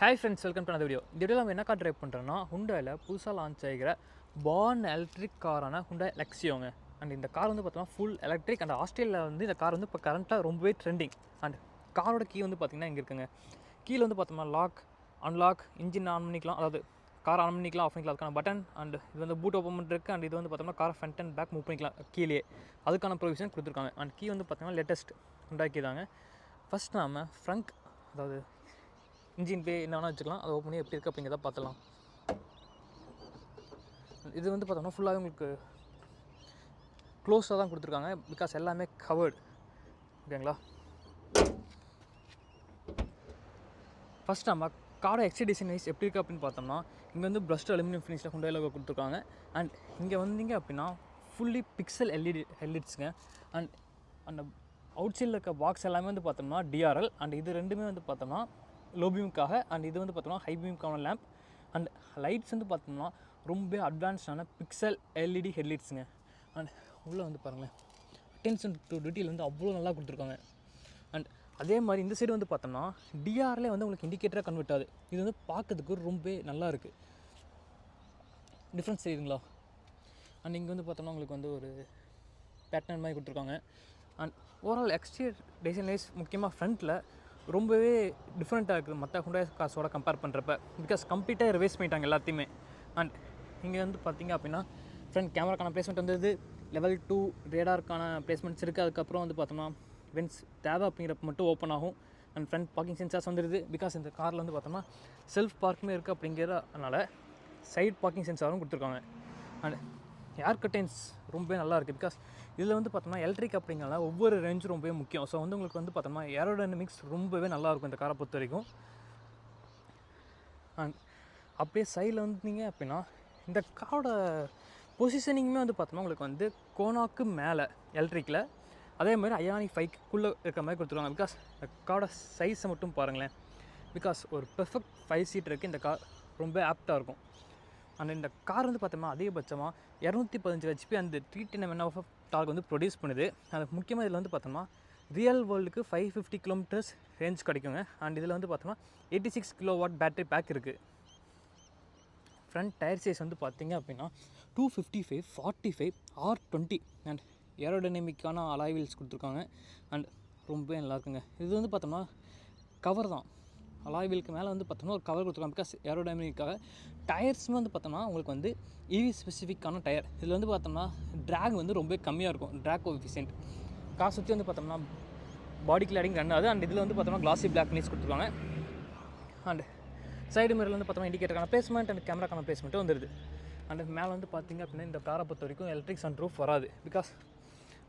Hi friends, welcome to அந்த video. இந்த வீடியோவில் நம்ம என்ன கார் ட்ரைவ் பண்ணுறோன்னா ஹுண்டாயில் புதுசாக லான்ச் ஆகிற பார்ன் எலக்ட்ரிக் காரான ஹுண்டாய் லெக்ஸியோங்க. அண்ட் இந்த கார் வந்து பார்த்தோம்னா ஃபுல் எலக்ட்ரிக். அண்ட் ஆஸ்திரேலியாவில் வந்து இந்த கார் வந்து இப்போ கரண்ட்டாக ரொம்பவே ட்ரெண்டிங். அண்ட் காரோட கீ வந்து பார்த்திங்கன்னா இங்கே இருக்குங்க. கீழே வந்து பார்த்தோம்னா லாக், அன்லாக், இன்ஜின் ஆன் பண்ணிக்கலாம், அதாவது கார் ஆன் பண்ணிக்கலாம், ஆஃப் பண்ணிக்கலாம், அதுக்கான பட்டன். அண்ட் இது வந்து பூட் ஓப்பன் பண்ணிருக்கு. அண்ட் இது வந்து பார்த்தோம்னா car front and back move பண்ணிக்கலாம் கீழே, அதுக்கான ப்ரொவிஷன் கொடுத்துருக்காங்க. அண்ட் கீ வந்து பார்த்தோம்னா லேட்டஸ்ட் ஹுண்டாய் கீ தாங்க. ஃபஸ்ட் நாம் ஃப்ரங்க், அதாவது இன்ஜின் பே என்ன வேணால் வச்சுக்கலாம், அதை ஓப்பன் பண்ணி எப்படி இருக்குது அப்படிங்கிறத பார்த்துலாம். இது வந்து பார்த்தோம்னா ஃபுல்லாகவே உங்களுக்கு க்ளோஸாக தான் கொடுத்துருக்காங்க, பிகாஸ் எல்லாமே கவர்டு. ஓகேங்களா? ஃபஸ்ட் நம்ம காரோட எக்ஸ்ட்ரா டிசைன் வைஸ் எப்படி இருக்குது அப்படின்னு பார்த்தோம்னா, இங்கே வந்து பிரஸ்ட் அலுமினியம் ஃபினிஷில் ஹுண்டாய் லோகோ கொடுத்துருக்காங்க. அண்ட் இங்கே வந்தீங்க அப்படின்னா ஃபுல்லி பிக்சல் எல்இடி ஹெட்லைட்ஸுங்க. அண்ட் அந்த அவுட் சைடில் இருக்க பாக்ஸ் எல்லாமே வந்து பார்த்தோம்னா டிஆர்எல். அண்ட் இது ரெண்டுமே வந்து பார்த்தோம்னா லோ பீமுக்காக. அண்ட் இது வந்து பார்த்தோம்னா ஹை பீமுக்கான லேம்ப். அண்ட் லைட்ஸ் வந்து பார்த்தோம்னா ரொம்ப அட்வான்ஸ்டான பிக்சல் எல்இடி ஹெட்லைட்ஸுங்க. அண்ட் உள்ளே வந்து பாருங்களேன், அட்டென்ஷன் டு டீட்டெயில் வந்து அவ்வளோ நல்லா கொடுத்துருக்காங்க. அண்ட் அதே மாதிரி இந்த சைடு வந்து பார்த்தோம்னா டிஆர்லே வந்து உங்களுக்கு இண்டிகேட்டராக கன்வெர்ட் ஆகுது. இது வந்து பார்க்கறதுக்கு ரொம்ப நல்லா இருக்குது. டிஃப்ரென்ஸ் தெரியுதுங்களா? அண்ட் இங்கே வந்து பார்த்தோம்னா உங்களுக்கு வந்து ஒரு பேட்டர்ன் மாதிரி கொடுத்துருக்காங்க. And overall exterior design wise முக்கியமாக ஃப்ரண்ட்டில் ரொம்பவே டிஃப்ரெண்ட்டாக இருக்குது மற்ற ஹுண்டாய் கார்ஸோட கம்பேர் பண்ணுறப்ப, பிகாஸ் கம்ப்ளீட்டாக ரிவைஸ் பண்ணிட்டாங்க எல்லாத்தையுமே. அண்ட் இங்கே வந்து பார்த்திங்க அப்படின்னா ஃப்ரண்ட் கேமராக்கான ப்ளேஸ்மெண்ட் வந்தது, லெவல் 2 ரேடாருக்கான ப்ளேஸ்மெண்ட்ஸ் இருக்குது. அதுக்கப்புறம் வந்து பார்த்தோம்னா வென்ஸ் தேவை அப்படிங்கிறப்ப மட்டும் ஓப்பன் ஆகும். அண்ட் ஃப்ரண்ட் பார்க்கிங் சென்சார்ஸ் வந்துடுது, பிகாஸ் இந்த காரில் வந்து பார்த்தோம்னா செல்ஃப் பார்க்குமே இருக்குது. அப்படிங்கிறதுனால சைட் பார்க்கிங் சென்சாரும் கொடுத்துருக்காங்க. அண்ட் ஏர் கர்டைன்ஸ் ரொம்பவே நல்லா இருக்குது, பிகாஸ் இதில் வந்து பார்த்தோம்னா எலக்ட்ரிக் அப்படிங்கிறனால ஒவ்வொரு ரேஞ்சும் ரொம்பவே முக்கியம். ஸோ வந்து உங்களுக்கு வந்து பார்த்தோம்னா ஏரோடைனமிக்ஸ் ரொம்பவே நல்லாயிருக்கும் இந்த காரை பொறுத்த வரைக்கும். அண்ட் அப்படியே சைடில் வந்தீங்க அப்படின்னா இந்த காரோட பொசிஷனிங்குமே வந்து பார்த்தோம்னா உங்களுக்கு வந்து கோனாக்கு மேலே எலக்ட்ரிக்கில், அதே மாதிரி ஐயானிக் 5க்குள்ளே இருக்கிற மாதிரி கொடுத்துருவாங்க. பிகாஸ் இந்த காரோட சைஸை மட்டும் பாருங்களேன், பிகாஸ் ஒரு பெர்ஃபெக்ட் 5 சீட்டருக்கு இந்த கார் ரொம்ப ஆப்டாக இருக்கும். அண்ட் இந்த கார் வந்து பார்த்தோம்னா அதிகபட்சமாக 215 HP அந்த 310 Nm டார்க் வந்து ப்ரொடியூஸ் பண்ணுது. அது முக்கியமாக இதில் வந்து பார்த்தோம்னா ரியல் வேர்ல்டுக்கு 550 km ரேஞ்ச் கிடைக்குங்க. அண்ட் இதில் வந்து பார்த்தோம்னா 86 kW பேட்டரி பேக் இருக்குது. ஃப்ரண்ட் டயர் சைஸ் வந்து பார்த்திங்க அப்படின்னா 255, 45, R20. அண்ட் ஏரோடைனமிக்கான அலாய் வீல்ஸ் கொடுத்துருக்காங்க. அண்ட் ரொம்பவே நல்லாயிருக்குங்க. இது வந்து பார்த்தோம்னா கவர் தான், அலாய் வீலுக்கு மேலே வந்து பார்த்தோம்னா ஒரு கவர் கொடுத்துருக்காங்க, பிகாஸ் ஏரோடைனமிக்காக. டயர்ஸுமே வந்து பார்த்தோம்னா உங்களுக்கு வந்து இவி ஸ்பெசிஃபிக்கான டயர். இதில் வந்து பார்த்தோம்னா ட்ராக் வந்து ரொம்ப கம்மியாக இருக்கும், ட்ராக் கோஎஃபிஷியன்ட். கார் சுற்றி வந்து பார்த்தோம்னா பாடி கிளாடிங் ரன் ஆகுது. அண்ட் இதில் வந்து பார்த்தோம்னா கிளாசி பிளாக் ஃபினிஷ் கொடுத்துருக்காங்க. அண்ட் சைடு மிரரில் வந்து பார்த்தோம்னா இண்டிகேட்டருக்கான ப்ளேஸ்மெண்ட் அண்ட் கேமராக்கான ப்ளேஸ்மெண்ட்டும் வந்துடுது. அண்ட் மேலே வந்து பார்த்திங்க அப்படின்னா இந்த காரை பொறுத்த வரைக்கும் எலக்ட்ரிக் சன்ரூஃப் வராது, பிகாஸ்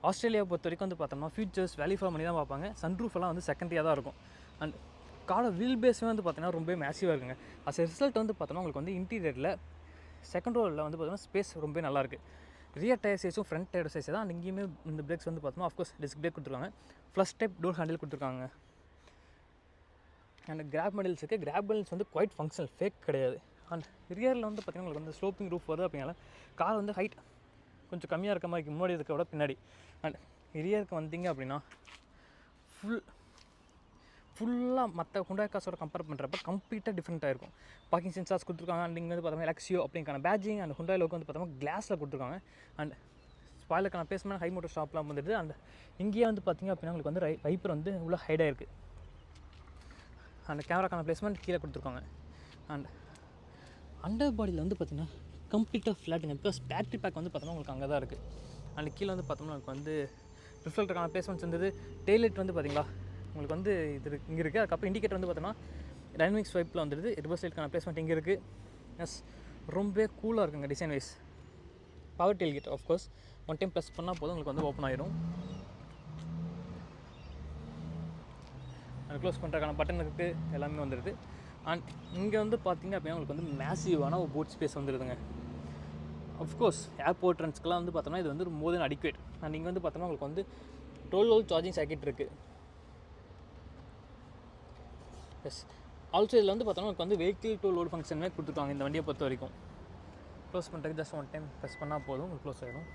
ஆஸ்திரேலியாவை பொறுத்த வரைக்கும் வந்து பார்த்தோம்னா ஃபியூச்சர்ஸ் வேல்யூ ஃபார் மணி தான் பார்ப்பாங்க. சன்ரூஃப் எல்லாம் வந்து செகண்டரியாக தான் இருக்கும். அண்ட் காரோட வீல் பேஸுமே வந்து பார்த்தீங்கன்னா ரொம்ப மேசிவாக இருக்குங்க. அஸ் ரிசல்ட் வந்து பார்த்தோம்னா உங்களுக்கு வந்து இன்டீரியரில் செகண்ட் ரோவில் வந்து பார்த்தோம்னா ஸ்பேஸ் ரொம்ப நல்லாயிருக்கு. ரியர் டயர் சைஸும் ஃப்ரண்ட் டயர் சைஸ் தான். அண்ட் இங்கேயுமே இந்த பிரேக்ஸ் வந்து பார்த்தோம்னா ஆஃப்கோர்ஸ் டிஸ்க் பிரேக் கொடுத்துருக்காங்க, ஃப்ளஷ் டைப் டோர் ஹேண்டில் கொடுத்துருக்காங்க. அண்ட் கிராப் மெடல்ஸ் இருக்குது. கிராப் மெடல்ஸ் வந்து குவைட் ஃபங்க்ஷனல், ஃபேக் கிடையாது. அண்ட் ரியரில் வந்து பார்த்திங்கன்னா உங்களுக்கு வந்து ஸ்லோப்பிங் ரூஃப் வருது. அப்படினால கார் வந்து ஹைட் கொஞ்சம் கம்மியாக இருக்க மாதிரி முன்னாடி இருக்க விட பின்னாடி. அண்ட் ரியருக்கு வந்தீங்க அப்படின்னா ஃபுல்லாக மற்ற ஹுண்டாய் கார்ஸோட கம்பேர் பண்ணுறப்ப கம்ப்ளீட்டாக டிஃப்ரெண்ட்டாக இருக்கும். பார்க்கிங் சென்சார்ஸ் கொடுத்துருக்காங்க. அண்ட் இங்கே வந்து பார்த்தோம்னா லெக்ஸியோ அப்படிங்கிற பேட்ஜிங் அண்ட் ஹுண்டாய் லோகோ வந்து பார்த்தோம்னா கிளாஸில் கொடுத்துருக்காங்க. அண்ட் ஸ்பாய்லருக்கான ப்ளேஸ்மெண்ட் ஹை மோட்டர் ஸ்டாப்லாம் வந்துடுது. அண்ட் இங்கேயே வந்து பார்த்திங்க அப்படின்னா உங்களுக்கு வந்து வைப்பர் வந்து உள்ள ஹைடாக இருக்குது. அண்ட் கேமராக்கான ப்ளேஸ்மெண்ட் கீழே கொடுத்துருக்காங்க. அண்ட் அண்டர் பாடியில் வந்து பார்த்திங்கன்னா கம்ப்ளீட்டாக ஃப்ளாட்டுங்க, பிகாஸ் பேட்டரி பேக் வந்து பார்த்தோம்னா உங்களுக்கு அங்கே தான் இருக்குது. அண்ட் கீழே வந்து பார்த்தோம்னா உங்களுக்கு வந்து ரிஃப்ளெக்டருக்கான ப்ளேஸ்மெண்ட்ஸ் இருந்தது. டெய்லைட் வந்து பார்த்திங்களா உங்களுக்கு வந்து இது இங்கே இருக்குது. அதுக்கப்புறம் இண்டிகேட்டர் வந்து பார்த்தோம்னா டைனமிக் ஸ்வைப்பில் வந்துடுது. ரிவர்ஸ் லைட்க்கான ப்ளேஸ்மெண்ட் இங்கே இருக்குது. எஸ், ரொம்ப கூலாக இருக்குங்க design wise. Power tailgate of course one time press பண்ணால் போதும் உங்களுக்கு வந்து ஓப்பன் ஆகிடும். அது க்ளோஸ் பண்ணுறதுக்கான பட்டன் இருக்குது, எல்லாமே வந்துடுது. அண்ட் இங்கே வந்து பார்த்திங்க அப்படின்னா உங்களுக்கு வந்து மேசிவான ஒரு பூட் ஸ்பேஸ் வந்துடுதுங்க. அஃப்கோர்ஸ் ஏர்போர்ட் ரன்ஸ்க்கெலாம் வந்து பார்த்தோம்னா இது வந்து மோர் தென் அடிக்குவேட். அண்ட் இங்கே வந்து பார்த்தோம்னா உங்களுக்கு வந்து 12 volt சார்ஜிங் சாக்கெட் இருக்குது. எஸ், ஆல்சோ இதில் வந்து பார்த்தோம்னா உங்களுக்கு வந்து வெஹிக்கிள் டு லோட் ஃபங்க்ஷனுமே கொடுத்துருக்காங்க இந்த வண்டியை பொறுத்த வரைக்கும். க்ளோஸ் பண்ணுறதுக்கு ஜஸ்ட் ஒன் டைம் ப்ரெஸ் பண்ணால் போதும் உங்களுக்கு க்ளோஸ் ஆகிடும்.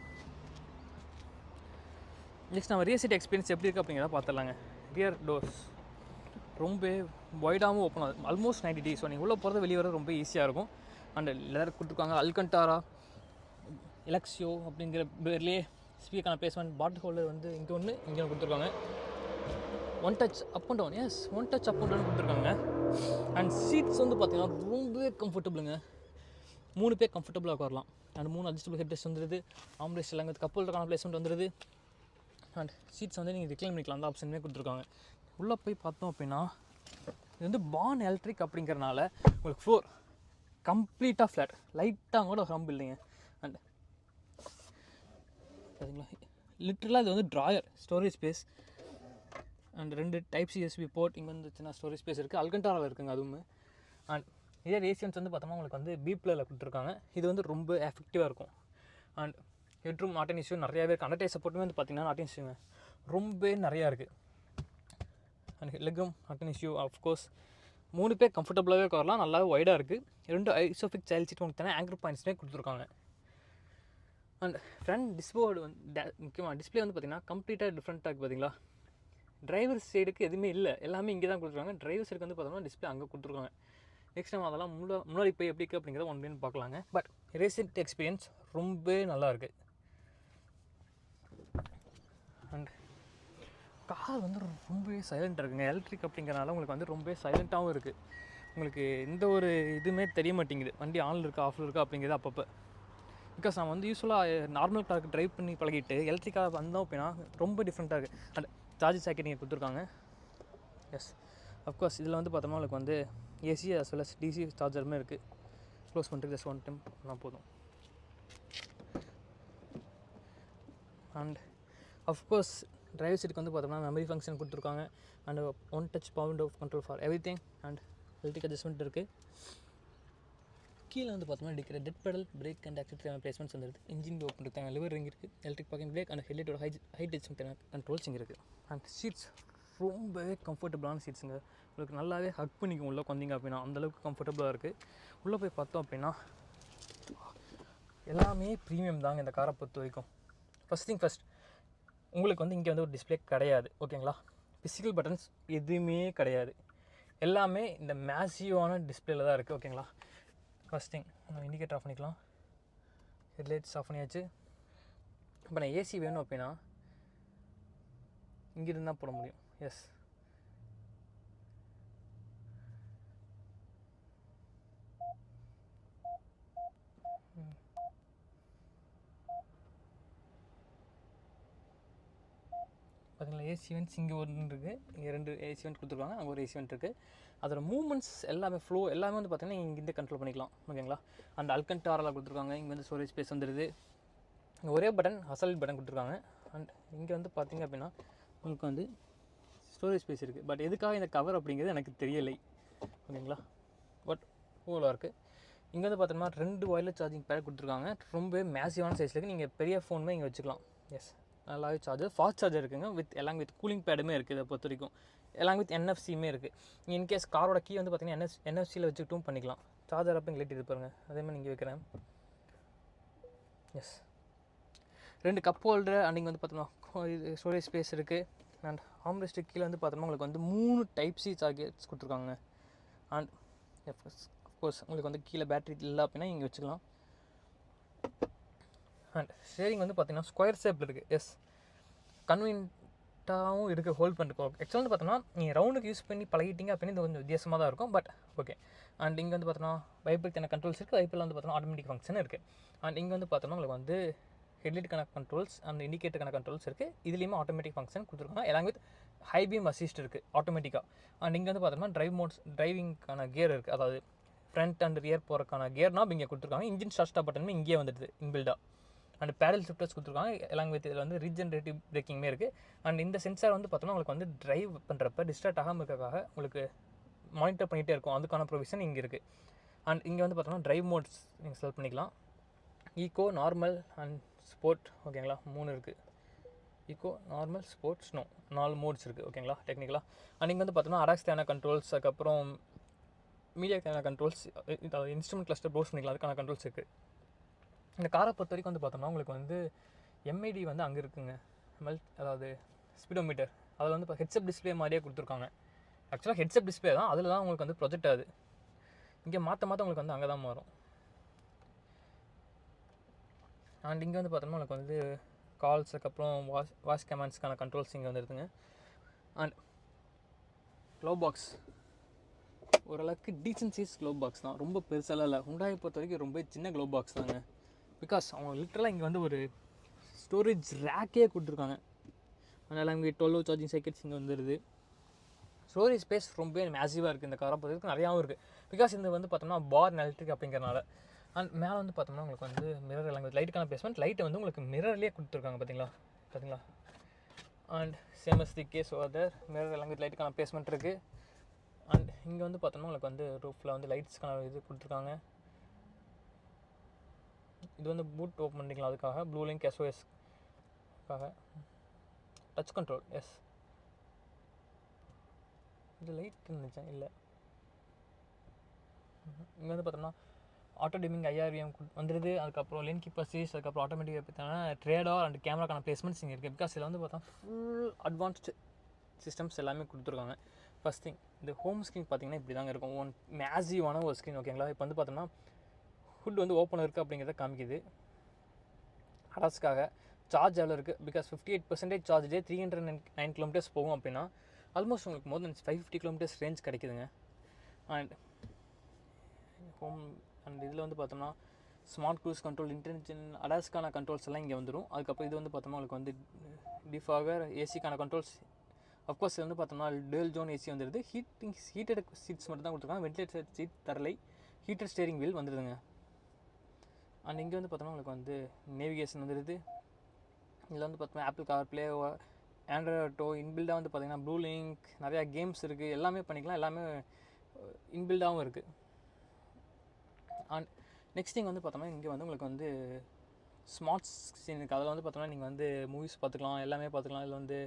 நெக்ஸ்ட் நம்ம ரியர் சீட் எக்ஸ்பீரியன்ஸ் எப்படி இருக்குது அப்படிங்கிறத பார்த்துடலாங்க. ரியர் டோர்ஸ் ரொம்ப வைடாகவும் ஓப்பன் ஆகுது, ஆல்மோஸ்ட் 90 டிகிரி. ஸோ நீங்கள் உள்ளே போகிறது வெளியே வர ரொம்ப ஈஸியாக இருக்கும். அண்ட் லெதர் கொடுத்துருக்காங்க. அல்கண்டாரா எலக்ஸியோ அப்படிங்கிற பேர்லேயே ஸ்பீக்கான பிளேஸ்மெண்ட். பாட்டில் ஹோல்டர் வந்து இங்கே ஒன்று இங்கே ஒன்று கொடுத்துருக்காங்க. One touch up and down, yes one touch up and down கொடுத்துருக்காங்க. அண்ட் சீட்ஸ் வந்து பார்த்தீங்கன்னா ரொம்பவே கம்ஃபர்டபுளுங்க. 3 பேர் கம்ஃபர்டபுளாக உட்காரலாம். அண்ட் 3 அட்ஜஸ்டபிள் ஹெட் ரெஸ்ட் வந்துடுது. ஆம்ரெஸ்ட் எல்லாம் கப்பலுக்கான பிளேஸ்மெண்ட் வந்துடுது. அண்ட் சீட்ஸ் வந்து நீங்கள் ரிக்ளைன் பண்ணிக்கலாம், அந்த ஆப்ஷனுமே கொடுத்துருக்காங்க. உள்ளே போய் பார்த்தோம் அப்படின்னா இது வந்து பார்ன் எலக்ட்ரிக் அப்படிங்கிறனால உங்களுக்கு ஃப்ளோர் கம்ப்ளீட்டாக ஃப்ளாட், லைட்டாக கூட ஹம்ப் இல்லைங்க. அண்ட் பார்த்தீங்களா, லிட்டரலாக இது வந்து drawer, storage space. And 2 type C USB board. இங்கே வந்து சின்ன ஸ்டோரேஜ் ஸ்பேஸ் இருக்குது. அல்கண்டாராவில் இருக்குங்க அதுவுமே. அண்ட் இதே ரேசியன்ஸ் வந்து பார்த்தோம்னா உங்களுக்கு வந்து பீப்ளில் கொடுத்துருக்காங்க. இது வந்து ரொம்ப எஃபெக்டிவாக இருக்கும். And headroom not an issue நிறையாவே இருக்குது. அண்டர்டேக் சப்போர்ட்டுமே வந்து பார்த்தீங்கன்னா நாட் அன் இஷ்யூங்க ரொம்ப நிறையா இருக்குது. அண்ட் லெக்கும் நாட் அன் இஷ்யூ. ஆஃப்கோர்ஸ் 3 பேர் கம்ஃபர்டபுளாகவே உட்காரலாம், நல்லாவே வைடாக இருக்குது. 2 ஐசோஃபிக் சைல்ட் சீட் உங்களுக்கு தானே ஆங்கர் பாயிண்ட்ஸ்மே கொடுத்துருக்காங்க. அண்ட் ஃப்ரண்ட் டிஸ்போர்டு வந்து முக்கியமாக டிஸ்பிளே வந்து பார்த்திங்கன்னா கம்ப்ளீட்டாக டிஃப்ரெண்ட்டாக இருக்குது. பார்த்தீங்களா, டிரைவர் சைடுக்கு எதுவுமே இல்லை, எல்லாமே இங்கே தான் கொடுத்துருக்காங்க. டிரைவர் சைடுக்கு வந்து பார்த்தோம்னா டிஸ்பிளே அங்கே கொடுத்துருக்காங்க. நெக்ஸ்ட் நம்ம அதெல்லாம் முன்னாடி போய் எப்படி இருக்குது அப்படிங்கிறத ஒன் டேன்னு பார்க்கலாங்க. பட் ரேசிங் எக்ஸ்பீரியன்ஸ் ரொம்ப நல்லாயிருக்கு. அண்ட் கார் வந்து ரொம்பவே சைலண்ட்டாக இருக்குங்க. எலக்ட்ரிக் அப்படிங்கிறனால உங்களுக்கு வந்து ரொம்ப சைலண்ட்டாகவும் இருக்குது. உங்களுக்கு எந்த ஒரு இதுவுமே தெரிய மாட்டேங்குது, வண்டி ஆனில் இருக்கா ஆஃபில் இருக்கா அப்படிங்கிறது அப்பப்போ. பிகாஸ் நான் வந்து யூஸ்வலாக நார்மல் காருக்கு ட்ரைவ் பண்ணி பழகிட்டு எலக்ட்ரிக்காக வந்தோம் அப்படின்னா ரொம்ப டிஃப்ரெண்ட்டாக இருக்குது. அண்ட் சார்ஜ் சாக்கெட் நீங்கள் கொடுத்துருக்காங்க. எஸ் அஃப்கோர்ஸ் இதில் வந்து பார்த்தோம்னா உங்களுக்கு வந்து AC as well as DC சார்ஜருமே இருக்குது. க்ளோஸ் பண்ணுறது ஜஸ்ட் ஒன் டைம் பண்ணால் போதும். அண்ட் அஃப்கோர்ஸ் டிரைவர் சீட்டுக்கு வந்து பார்த்தோம்னா மெமரி ஃபங்க்ஷன் கொடுத்துருக்காங்க. And one touch bound of control for everything. And electric adjustment இருக்குது. கீழே வந்து பார்த்தோம்னா இருக்கிற dead pedal, brake and accelerator placements வந்துருக்கு. இன்ஜின் ஓப்பன் இருக்காங்க, லிவர் ரிங் இருக்குது, எலக்ட்ரிக் பார்க்கிங் பிரேக் அண்ட் ஹெட்லைட்டோட ஹைட் அட்ஜஸ்ட்மெண்ட் கண்ட்ரோல்ஸ் இங்கே இருக்குது. அண்ட் சீட்ஸ் ரொம்பவே கம்ஃபர்டபுளான சீட்ஸுங்க. உங்களுக்கு நல்லாவே ஹக் பண்ணிக்கும் உள்ளே வந்தீங்க அப்படின்னா, அந்தளவுக்கு கம்ஃபர்டபுளாக இருக்குது. உள்ளே போய் பார்த்தோம் அப்படின்னா எல்லாமே ப்ரீமியம் தாங்க இந்த காரை பொறுத்த வரைக்கும். ஃபஸ்ட் திங் ஃபஸ்ட், உங்களுக்கு வந்து இங்கே வந்து ஒரு டிஸ்பிளே கிடையாது, ஓகேங்களா. ஃபிசிக்கல் பட்டன்ஸ் எதுவுமே கிடையாது, எல்லாமே இந்த மேசிவான டிஸ்பிளேல தான் இருக்குது, ஓகேங்களா. ஃபஸ்ட் திங் நம்ம இண்டிகேட்டர் ஆஃப் பண்ணிக்கலாம். ஹெட்லைட்ஸ் ஆஃப் பண்ணியாச்சு. இப்போ நான் ஏசி வேணும் அப்படின்னா இங்கிருந்து தான் போட முடியும். எஸ் பார்த்தீங்களா, ஏசி வென்ட்ஸ் இங்கே ஒன்று இருக்குது, இங்கே 2 ஏசி வென்ட் கொடுத்துருக்காங்க, அங்கே ஒரு ஏசி வென்ட் இருக்குது. அதோட மூவ்மெண்ட்ஸ் எல்லாமே ஃப்ளோ எல்லாமே வந்து பார்த்திங்கன்னா இங்கேருந்து கண்ட்ரோல் பண்ணிக்கலாம், ஓகேங்களா. அந்த அல்கண்டாராவில் கொடுத்துருக்காங்க. இங்கே வந்து ஸ்டோரேஜ் ஸ்பேஸ் வந்துடுது. இங்கே ஒரே பட்டன் ஹசல் பட்டன் கொடுத்துருக்காங்க. அண்ட் இங்கே வந்து பார்த்திங்க அப்படின்னா உங்களுக்கு வந்து ஸ்டோரேஜ் ஸ்பேஸ் இருக்குது. பட் எதுக்காக இந்த கவர் அப்படிங்கிறது எனக்கு தெரியலை, ஓகேங்களா. பட் ஓலாக இருக்குது. இங்கே வந்து பார்த்தோம்னா 2 ஒயர்லெஸ் சார்ஜிங் பேட் கொடுத்துருக்காங்க. ரொம்ப மேசிவான சைஸில் இருக்குது. நீங்கள் பெரிய ஃபோனுமே இங்கே வச்சுக்கலாம். எஸ் நல்லாவே சார்ஜர், ஃபாஸ்ட் சார்ஜர் இருக்குங்க. எல்லாம் வித் கூலிங் பேடுமே இருக்குது. இதை பொறுத்த வரைக்கும் எல்லாம் வித் என்எஃப்சியுமே இருக்குது. நீங்கள் இன்கேஸ் காரோட கீ வந்து பார்த்தீங்கன்னா என்எஃப்சியில் வச்சுக்கிட்டும் பண்ணிக்கலாம். சார்ஜர் அப்போ இங்கே லேட் இருப்பாருங்க, அதேமாதிரி நீங்கள் வைக்கிறேன். S 2 cup holder. அண்ட் இங்கே வந்து பார்த்தோம்னா இது ஸ்டோரேஜ் ஸ்பேஸ் இருக்குது. அண்ட் ஆம்ரெஸ்ட்டுக்கு கீழே வந்து பார்த்தோம்னா உங்களுக்கு வந்து 3 டைப் சி சார்ஜர்ஸ் கொடுத்துருக்காங்க. அண்ட் அஃப்கோர்ஸ் உங்களுக்கு வந்து கீழே பேட்டரி இல்லை அப்படின்னா இங்கே வச்சுக்கலாம். அண்ட் ஸ்டேரிங் வந்து பார்த்தீங்கன்னா ஸ்கொயர் ஷேப்பில் இருக்குது. எஸ் கன்வீனியன்ட்டாகவும் இருக்குது ஹோல்ட் பண்ணிருக்கோம். ஆக்சுவலாக வந்து பார்த்தோம்னா நீங்கள் ரவுண்டுக்கு யூஸ் பண்ணி பழகிட்டீங்க அப்படின்னு இது கொஞ்சம் வித்தியாசமாக தான் இருக்கும், பட் ஓகே. அண்ட் இங்கே வந்து பார்த்தோம்னா வைப்பருக்கான கண்ட்ரோல்ஸ் இருக்குது. வைப்பில் வந்து பார்த்தோம்னா ஆட்டோமேட்டிக் ஃபங்க்ஷன் இருக்குது. அண்ட் இங்கே வந்து பார்த்தோம்னா உங்களுக்கு வந்து ஹெட்லைட்டுக்கான கண்ட்ரோல்ஸ் அண்ட் இண்டிகேட்டருக்கான கண்ட்ரோல்ஸ் இருக்குது. இதுலேயுமே ஆட்டோமேட்டிக் ஃபங்க்ஷன் கொடுத்துருக்காங்க. எல்லாம் வித் ஹை பீம் அசிஸ்ட் இருக்குது ஆட்டோமேட்டிக்காக. அண்ட் இங்கே வந்து பார்த்தோம்னா டிரைவிங்கான கியர் இருக்குது, அதாவது ஃப்ரண்ட் அண்ட் ரியர் போகிறக்கான கியர்னா இங்கே கொடுத்துருக்காங்க. இன்ஜின் ஸ்டார்ட் பட்டனுமே இங்கேயே வந்துடுது இன்பில்டாக. அண்ட் பேடல் ஷிஃப்டர்ஸ் கொடுத்துருக்காங்க. எல்லாம் வித் இதில் வந்து ரீஜென்ரேட்டிவ் பிரேக்கிங்குமே இருக்குது. அண்ட் இந்த சென்சார் வந்து பார்த்தோம்னா உங்களுக்கு வந்து ட்ரைவ் பண்ணுறப்ப டிஸ்ட்ராக்ட் ஆகாமல் இருக்கிறதுக்காக உங்களுக்கு மானிட்டர் பண்ணிகிட்டே இருக்கும், அதுக்கான ப்ரொவிஷன் இங்கே இருக்குது. அண்ட் இங்கே வந்து பார்த்தோம்னா ட்ரைவ் மோட்ஸ் நீங்கள் செலக்ட் பண்ணிக்கலாம். ஈகோ, நார்மல் அண்ட் ஸ்போர்ட், ஓகேங்களா. 3 இருக்குது. Eco, normal, sport, snow, 4 modes இருக்குது, ஓகேங்களா டெக்னிக்கலாக. அண்ட் இங்கே வந்து பார்த்தோம்னா அடாக்ஸ் தேவையான கண்ட்ரோல்ஸ், அதுக்கப்புறம் மீடியா தேவையான கண்ட்ரோல்ஸ், இன்ஸ்ட்ருமெண்ட் கிளஸ்டர் ப்ரௌஸ் பண்ணிக்கலாம், அதுக்கான கண்ட்ரோல்ஸ் இருக்குது. இந்த காரை பொறுத்த வரைக்கும் வந்து பார்த்தோம்னா உங்களுக்கு வந்து எம்ஐடி வந்து அங்கே இருக்குங்க, அதாவது ஸ்பீடோமீட்டர். அதில் வந்து இப்போ ஹெட்ஸ்அப் டிஸ்பிளே மாதிரியே கொடுத்துருக்காங்க. ஆக்சுவலாக ஹெட்செட் டிஸ்பிளே தான், அதில் தான் உங்களுக்கு வந்து ப்ரொஜெக்ட் ஆகுது. இங்கே மாற்ற உங்களுக்கு வந்து அங்கே தான் மாறும். அண்ட் இங்கே வந்து பார்த்தோம்னா உங்களுக்கு வந்து கால்ஸ், அதுக்கப்புறம் வாய்ஸ் கமாண்ட்ஸ்க்கான கண்ட்ரோல்ஸ் இங்கே வந்துடுதுங்க. அண்ட் க்ளோ பாக்ஸ் ஓரளவுக்கு டீசன்ட் சைஸ் க்ளோ பாக்ஸ் தான், ரொம்ப பெருசாலாம் இல்லை. ஹுண்டாயை பொறுத்த வரைக்கும் ரொம்ப சின்ன க்ளோ பாக்ஸ் தாங்க. பிகாஸ் அவங்க லிட்டரலாக இங்கே வந்து ஒரு ஸ்டோரேஜ் ரேக்கே கொடுத்துருக்காங்க. அதனால் இங்கே 12 சார்ஜிங் சர்க்கிட்ஸ் இங்கே வந்துடுது. ஸ்டோரேஜ் ஸ்பேஸ் ரொம்ப மேசிவாக இருக்குது இந்த காரை பொறுத்தவரைக்கும், நிறையாவும் இருக்குது. பிகாஸ் இந்த வந்து பார்த்தோம்னா பார் எலக்ட்ரிக் அப்படிங்கிறனால. அண்ட் மேலே வந்து பார்த்தோம்னா உங்களுக்கு வந்து மிரர் எல்லாம் லைட்டுக்கான பிளேஸ்மெண்ட், லைட்டை வந்து உங்களுக்கு மிரர்லேயே கொடுத்துருக்காங்க பார்த்தீங்களா. And same as the case over mirror எல்லாம் லைட்டுக்கான பிளேஸ்மெண்ட் இருக்குது. அண்ட் இங்கே வந்து பார்த்தோம்னா உங்களுக்கு வந்து ரூஃபில் வந்து லைட்ஸ்க்கான இது கொடுத்துருக்காங்க. இது வந்து பூட் ஓப்பன் பண்ணிக்கலாம், அதுக்காக ப்ளூ லிங்க் SOSக்காக டச் கண்ட்ரோல். எஸ், இது லைட் இருந்துச்சேன் இல்லை. இங்கே வந்து பார்த்தோம்னா ஆட்டோ டிமிங் IRVM வந்துடுது. அதுக்கப்புறம் லேன் கீப் அசிஸ்ட், அதுக்கப்புறம் ஆட்டோமேட்டிக் பார்த்தீங்கன்னா ட்ரேடார் அண்ட் கேமராக்கான பிளேஸ்மெண்ட்ஸ் இங்கே இருக்குது. பிகாஸ் இதில் வந்து பார்த்தா ஃபுல் அட்வான்ஸ்டு சிஸ்டம்ஸ் எல்லாமே கொடுத்துருக்காங்க. ஃபஸ்ட் திங், இந்த ஹோம் ஸ்க்ரீன் பார்த்தீங்கன்னா இப்படி தாங்க இருக்கும், ஒன் மேசிவான ஒரு ஸ்க்ரீன். ஓகேங்களா, இப்போ வந்து பார்த்தோம்னா ஹுட் வந்து ஓப்பன் இருக்குது அப்படிங்கிறத காமிக்குது. அடாஸ்க்காக சார்ஜ் எவ்வளோ இருக்குது, பிகாஸ் 58% சார்ஜே 309 கிலோமீட்டர்ஸ் போகும் அப்படின்னா ஆல்மோஸ்ட் உங்களுக்கு மோர் தென் 550 கிலோமீட்டர்ஸ் ரேஞ்ச் கிடைக்குதுங்க. அண்ட் ஹோம் அண்ட் இதில் வந்து பார்த்தோம்னா ஸ்மார்ட் க்ரூஸ் கண்ட்ரோல், இன்டெலிஜென்ட் அடாஸ்க்கான கண்ட்ரோல்ஸ் எல்லாம் இங்கே வந்துடும். அதுக்கப்புறம் இது வந்து பார்த்தோம்னா உங்களுக்கு வந்து டிஃபாகர், ஏசிக்கான கண்ட்ரோல்ஸ். அஃப்கோர்ஸ் இது வந்து பார்த்தோம்னா டேல் ஜோன் ஏசி வந்துடுது. ஹீட்டட் சீட்ஸ் மட்டும் தான் கொடுத்துருக்காங்க, வென்டிலேட்டட் சீட் தரலை. ஹீட்டட் ஸ்டேரிங் வீல் வந்துடுதுங்க. அண்ட் இங்கே வந்து பார்த்தோம்னா உங்களுக்கு வந்து நேவிகேஷன் வந்துடுது. இதில் வந்து பார்த்தோம்னா ஆப்பிள் கார்ப்ளே, ஆண்ட்ராய்டு ஆட்டோ, இன்பில்டாக வந்து பார்த்தீங்கன்னா ப்ளூ லிங்க், நிறையா கேம்ஸ் இருக்குது, எல்லாமே பண்ணிக்கலாம், எல்லாமே இன்பில்டாகவும் இருக்குது. அண்ட் நெக்ஸ்ட் திங் வந்து பார்த்தோம்னா இங்கே வந்து உங்களுக்கு வந்து ஸ்மார்ட் ஸ்க்ரீன் இருக்குது. அதில் வந்து பார்த்தோம்னா நீங்கள் வந்து மூவிஸ் பார்த்துக்கலாம், எல்லாமே பார்த்துக்கலாம். இதில் வந்து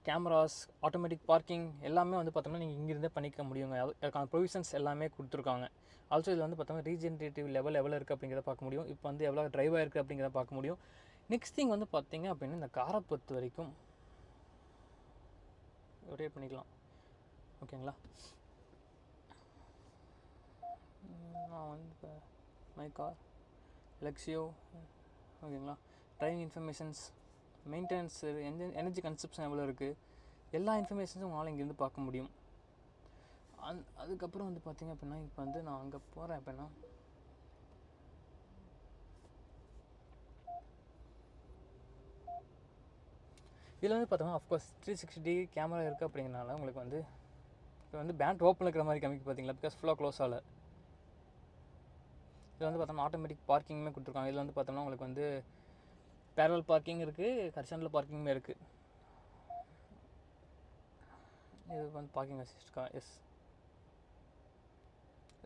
கேமராஸ், ஆட்டோமேட்டிக் பார்க்கிங் எல்லாமே வந்து பார்த்தோம்னா நீங்கள் இங்கேருந்தே பண்ணிக்க முடியுங்க. அதுக்கான ப்ரொவிஷன்ஸ் எல்லாமே கொடுத்துருக்காங்க. ஆல்சோ இதில் வந்து பார்த்தோம்னா ரீஜென்ரேட்டிவ் லெவல் எவ்வளோ இருக்குது அப்படிங்கிறத பார்க்க முடியும். இப்போ வந்து எவ்வளோ ட்ரைவ் ஆகிருக்கு அப்படிங்கிறத பார்க்க முடியும். நெக்ஸ்ட் திங் வந்து பார்த்தீங்க அப்படின்னா இந்த காரை பொறுத்த வரைக்கும் ஒரே பண்ணிக்கலாம். ஓகேங்களா, நான் வந்து இப்போ மை கார் லெக்ஸியோ. ஓகேங்களா, driving informations, maintenance, energy consumption எவ்வளோ இருக்குது, எல்லா இன்ஃபர்மேஷன்ஸும் உங்களால் இங்கேருந்து பார்க்க முடியும். அதுக்கப்புறம் வந்து பார்த்திங்க அப்படின்னா இப்போ வந்து நான் அங்கே போகிறேன் அப்படின்னா இதில் வந்து பார்த்தோம்னா அஃப்கோர்ஸ் 360 கேமரா இருக்குது அப்படிங்கிறனால உங்களுக்கு வந்து இப்போ வந்து பேண்ட் ஓப்பன் இருக்கிற மாதிரி காமிக்கு பார்த்தீங்களா, பிகாஸ் ஃபுல்லாக க்ளோஸ் ஆகலை. இதில் வந்து பார்த்தோம்னா ஆட்டோமேட்டிக் பார்க்கிங்குமே கொடுத்துருக்காங்க. இதில் வந்து பார்த்தோம்னா உங்களுக்கு வந்து பேரல் பார்க்கிங் இருக்குது, ஹரிசாண்டல் பார்க்கிங்குமே இருக்குது. இது வந்து பார்க்கிங் அசிஸ்ட்கா. Yes,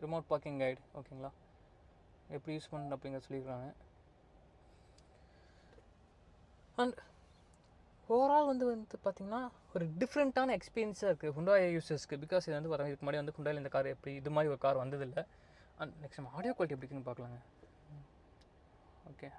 remote parking guide. ஓகேங்களா, எப்படி யூஸ் பண்ணணும் அப்படிங்கிறத சொல்லியிருக்காங்க. அண்ட் ஓவரால் வந்து பார்த்திங்கன்னா ஒரு டிஃப்ரெண்ட்டான எக்ஸ்பீரியன்ஸாக இருக்குது ஹுண்டாய் யூசர்ஸ்க்கு. பிகாஸ் இது வந்து பார்த்தா இதுக்கு முன்னாடி வந்து ஹுண்டாயில் இந்த கார் எப்படி இது மாதிரி ஒரு கார் வந்ததில்லை. அண்ட் நெக்ஸ்ட் நம்ம ஆடியோ குவாலிட்டி எப்படி இருக்குன்னு பார்க்கலாங்க. ஓகே,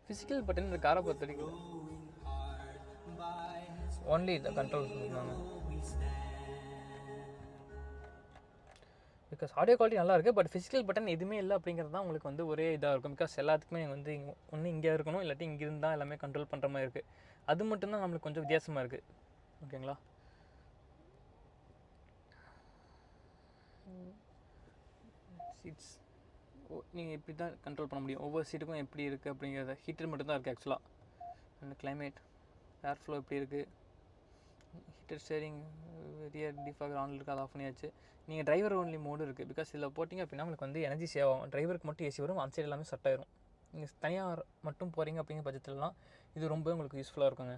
ஃபிசிக்கல் பட்டன் இந்த காரை பொறுத்த வரைக்கும் ஒன்லி இந்த கண்ட்ரோல் சொல்லியிருந்தாங்க. பிகாஸ் ஆடியோ குவாலிட்டி நல்லா இருக்குது, பட் ஃபிசிக்கல் பட்டன் எதுவுமே இல்லை அப்படிங்கிறது தான் உங்களுக்கு வந்து ஒரே இதாக இருக்கும். பிகாஸ் எல்லாத்துக்குமே வந்து ஒன்று இங்கே இருக்கணும், இல்லாட்டி இங்கே இருந்தால் எல்லாமே கண்ட்ரோல் பண்ணுற மாதிரி இருக்குது. அது மட்டும்தான் நம்மளுக்கு கொஞ்சம் வித்தியாசமாக இருக்குது. ஓகேங்களா, சீட்ஸ் நீங்கள் இப்படி தான் கண்ட்ரோல் பண்ண முடியும். ஒவ்வொரு சீட்டுக்கும் எப்படி இருக்குது அப்படிங்கிறத. ஹீட்டர் மட்டும்தான் இருக்குது ஆக்சுவலாக. அண்ட் கிளைமேட், ஏர் ஃப்ளோ எப்படி இருக்குது, ஹீட்டர் ஸ்டேரிங், ரியர் டிஃபாகர் ஆனில் இருக்குது, அதை ஆஃப் பண்ணியாச்சு. நீங்கள் டிரைவர் ஒன்லி மோடு இருக்குது. பிகாஸ் இதில் போட்டிங்க அப்படின்னா உங்களுக்கு வந்து எனர்ஜி சேவ் ஆகும். டிரைவருக்கு மட்டும் ஏசி வரும், அந்த சைடு எல்லாமே செட் ஆயிரும். நீங்கள் தனியாக மட்டும் போகிறீங்க அப்படிங்கிற பட்சத்துலலாம் இது ரொம்ப உங்களுக்கு யூஸ்ஃபுல்லாக இருக்குங்க.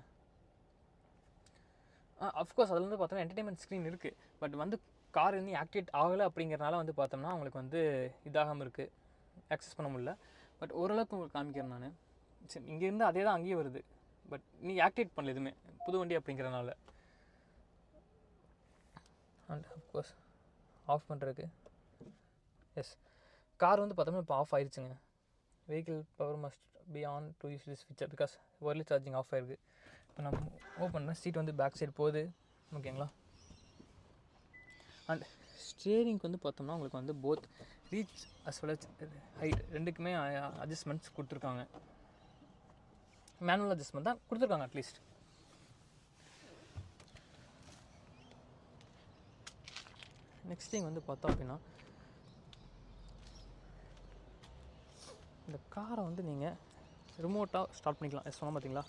அஃப்கோர்ஸ் அதில் வந்து பார்த்தோம்னா என்டர்டைன்மெண்ட் ஸ்க்ரீன் இருக்குது, பட் வந்து கார் இன்னும் ஆக்டிவேட் ஆகலை அப்படிங்கிறனால வந்து பார்த்தோம்னா உங்களுக்கு வந்து இதாகாமல் இருக்குது, ஆக்சஸ் பண்ண முடியல. பட் ஓரளவுக்கு உங்களுக்கு காமிக்கிறேன் நான். சரி, இங்கேருந்து அதே தான் அங்கேயே வருது, பட் நீ ஆக்டிவேட் பண்ணல எதுவுமே, புது வண்டி அப்படிங்கிறனால. அண்ட் அஃப்கோர்ஸ் ஆஃப் பண்ணுறதுக்கு எஸ் கார் வந்து பார்த்தோம்னா இப்போ ஆஃப் ஆயிடுச்சுங்க. Vehicle power must be on to use this feature because wireless charging off ஆயிருக்கு. இப்போ நம்ம ஓப்பன் பண்ண சீட் வந்து பேக் சைடு போகுது. ஓகேங்களா. அண்ட் ஸ்டியரிங்க்கு வந்து பார்த்தோம்னா உங்களுக்கு வந்து both reach as well as height ரெண்டுக்குமே அட்ஜஸ்ட்மெண்ட்ஸ் கொடுத்துருக்காங்க. மேனுவல் அட்ஜஸ்ட்மெண்ட் தான் கொடுத்துருக்காங்க அட்லீஸ்ட். நெக்ஸ்ட் திங் வந்து பார்த்தோம் அப்படின்னா இந்த காரை வந்து நீங்கள் ரிமோட்டாக ஸ்டார்ட் பண்ணிக்கலாம். சொன்னால் பார்த்தீங்களா,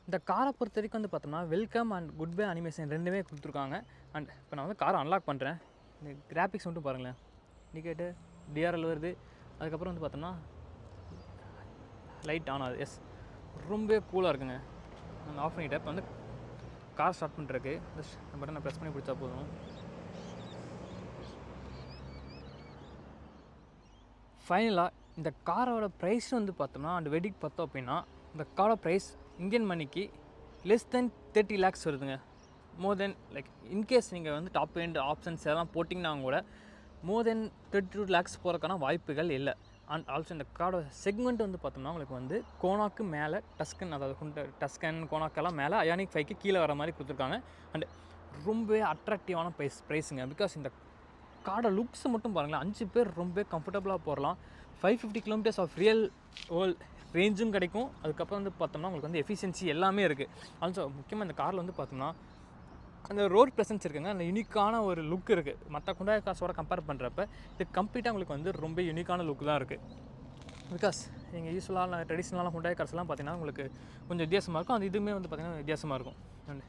இந்த காரை பொறுத்த வரைக்கும் வந்து பார்த்தோம்னா welcome and good bye animation ரெண்டுமே கொடுத்துருக்காங்க. அண்ட் இப்போ நான் வந்து காரை அன்லாக் பண்ணுறேன். இந்த கிராஃபிக்ஸ் மட்டும் பாருங்களேன். இண்டிகேட்டு டிஆர்எல் வருது. அதுக்கப்புறம் வந்து பார்த்தோம்னா லைட் ஆன் ஆகுது. எஸ், ரொம்ப கூலாக இருக்குங்க. நான் ஆஃப் பண்ணிவிட்டேன். இப்போ வந்து கார் ஸ்டார்ட் பண்ணுறதுக்கு ஜஸ்ட் அந்த பட்டனை ப்ரெஸ் பண்ணி பிடிச்சா போதும். ஃபைனலாக இந்த காரோட ப்ரைஸ் வந்து பார்த்தோம்னா அண்ட் வெடிக் பார்த்தோம் அப்படின்னா இந்த காரோட ப்ரைஸ் இந்தியன் மணிக்கு லெஸ் தென் 30 lakhs வருதுங்க. மோர் தென் லைக் இன்கேஸ் நீங்கள் வந்து டாப் எண்ட் ஆப்ஷன்ஸ் எல்லாம் போட்டிங்கன்னா கூட மோர் தென் 32 lakhs போகிறதுக்கான வாய்ப்புகள் இல்லை. அண்ட் ஆல்சோ இந்த காரோட செக்மெண்ட் வந்து பார்த்தோம்னா உங்களுக்கு வந்து கோனாக்கு மேலே டஸ்கன், அதாவது டஸ்கன் கோனாக்கெல்லாம் மேலே அயானிக் 5க்கு கீழே வர மாதிரி கொடுத்துருக்காங்க. அண்ட் ரொம்பவே அட்ராக்டிவான ப்ரைஸுங்க. பிகாஸ் இந்த காரோட லுக்ஸ் மட்டும் பாருங்களேன். 5 பேர் ரொம்ப கம்ஃபர்டபுளாக போகலாம். 550 kilometers ஆஃப் ரியல் வேர்ல்ட் ரேஞ்சும் கிடைக்கும். அதுக்கப்புறம் வந்து பார்த்தோம்னா உங்களுக்கு வந்து எஃபிஷியன்சி எல்லாமே இருக்குது. ஆல்சோ முக்கியமாக இந்த காரில் வந்து பார்த்தோம்னா அந்த ரோட் ப்ரெசன்ஸ் இருக்குங்க. அந்த யூனிக்கான ஒரு லுக் இருக்குது. மற்ற குண்டாய் காசோட கம்பேர் பண்ணுறப்ப இது கம்ப்ளீட்டாக உங்களுக்கு வந்து ரொம்ப யூனிக்கான லுக் தான் இருக்குது. பிகாஸ் நீங்கள் யூஸ்வலான ட்ரெடிஷ்னலான குண்டாய் கார்ஸ்லாம் பார்த்தீங்கன்னா உங்களுக்கு கொஞ்சம் வித்தியாசமாக இருக்கும். அது இதுவுமே வந்து பார்த்திங்கன்னா வித்தியாசமாக இருக்கும். அண்ட்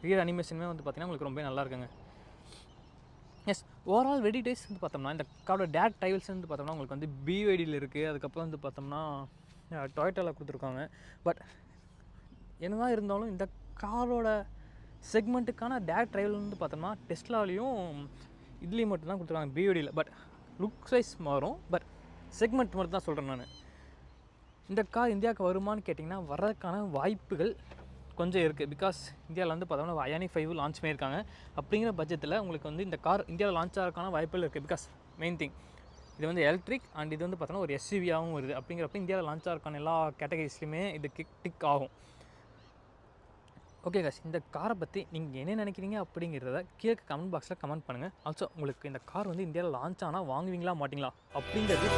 ரியல் அனிமேஷனுமே வந்து பார்த்திங்கன்னா உங்களுக்கு ரொம்ப நல்லா இருக்குங்க. எஸ், ஓவரால் வெடிடேஸ் வந்து பார்த்தோம்னா இந்த காரோட டேட் டைல்ஸ் வந்து பார்த்தோம்னா உங்களுக்கு வந்து பிவைடியில் இருக்குது. அதுக்கப்புறம் வந்து பார்த்தோம்னா டொயோட்டாவில் கொடுத்துருக்காங்க. பட் என்னதான் இருந்தாலும் இந்த காரோட செக்மெண்ட்டுக்கான டேட் ட்ரைவல் வந்து பார்த்தோம்னா டெஸ்லாலையும் இதுலேயும் மட்டும் தான் கொடுத்துருக்காங்க, பிவைடியில். பட் லுக் வைஸ் மாறும். பட் செக்மெண்ட் மட்டும் தான் சொல்கிறேன் நான். இந்த கார் இந்தியாவுக்கு வருமானு கேட்டிங்கன்னா வர்றதுக்கான வாய்ப்புகள் கொஞ்சம் இருக்குது. பிகாஸ் இந்தியாவில் வந்து பார்த்தோம்னா அயானிக் 5 லான்ச் பண்ணியிருக்காங்க. அப்படிங்கிற பட்சத்தில் உங்களுக்கு வந்து இந்த கார் இந்தியாவில் லான்ச் ஆகிறதுக்கான வாய்ப்புகள் இருக்குது. பிகாஸ் மெயின் திங் இது வந்து எலக்ட்ரிக் அண்ட் இது வந்து பார்த்தோன்னா ஒரு எஸ்யூவியாகவும் வருது. அப்படிங்கிறப்ப இந்தியாவில் லான்ச் ஆகிறதுக்கான எல்லா கேட்டகரிஸ்லையுமே இது டிக் ஆகும். ஓகே காஸ், இந்த காரை பற்றி நீங்கள் என்ன நினைக்கிறீங்க அப்படிங்கிறத கீழே கமெண்ட் பாக்ஸில் கமெண்ட் பண்ணுங்கள். ஆல்சோ உங்களுக்கு இந்த கார் வந்து இந்தியாவில் லான்ச் ஆனால் வாங்குவீங்களா மாட்டிங்களா அப்படிங்கிறது